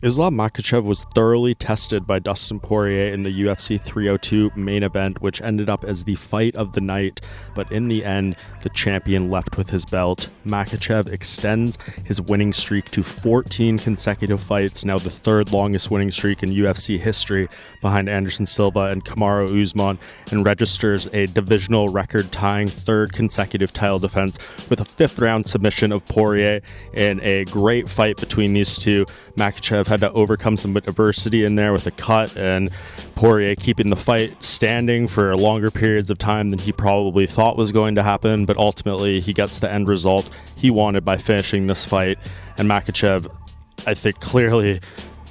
Islam Makhachev was thoroughly tested by Dustin Poirier in the UFC 302 main event, which ended up as the fight of the night, but in the end, the champion left with his belt. Makhachev extends his winning streak to 14 consecutive fights, now the third longest winning streak in UFC history, behind Anderson Silva and Kamaru Usman, and registers a divisional record-tying third consecutive title defense with a fifth-round submission of Poirier in a great fight between these two. Makhachev had to overcome some adversity in there with a cut, and Poirier keeping the fight standing for longer periods of time than he probably thought was going to happen, but ultimately he gets the end result he wanted by finishing this fight. And Makhachev, I think, clearly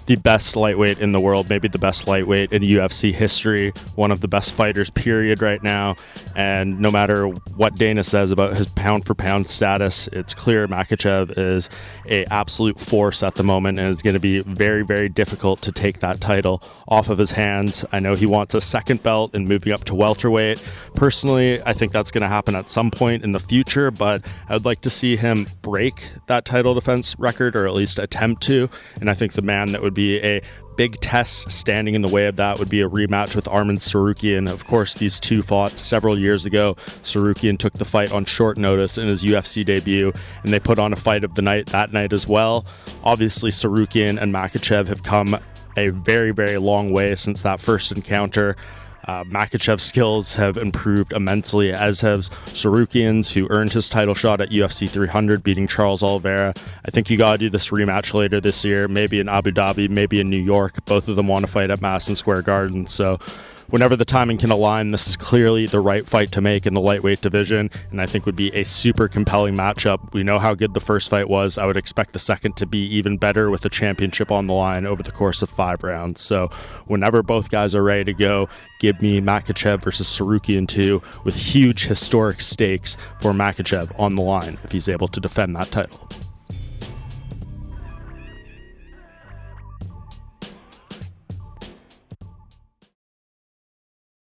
the best lightweight in the world, maybe the best lightweight in UFC history, one of the best fighters, period, right now. And no matter what Dana says about his pound-for-pound status, it's clear Makhachev is an absolute force at the moment, and it's going to be very, very difficult to take that title off of his hands. I know he wants a second belt and moving up to welterweight. Personally, I think that's going to happen at some point in the future, but I would like to see him break that title defense record, or at least attempt to. And I think the man that would be a big test standing in the way of that would be a rematch with Arman Tsarukyan. Of course, these two fought several years ago. Tsarukyan took the fight on short notice in his UFC debut, and they put on a fight of the night that night as well. Obviously, Tsarukyan and Makhachev have come a very, very long way since that first encounter. Makhachev's skills have improved immensely, as have Tsarukyan's, who earned his title shot at UFC 300, beating Charles Oliveira. I think you gotta do this rematch later this year, maybe in Abu Dhabi, maybe in New York. Both of them want to fight at Madison Square Garden, so whenever the timing can align, this is clearly the right fight to make in the lightweight division, and I think would be a super compelling matchup. We know how good the first fight was. I would expect the second to be even better, with the championship on the line over the course of 5 rounds. So whenever both guys are ready to go, give me Makhachev versus Tsarukyan 2, with huge historic stakes for Makhachev on the line if he's able to defend that title.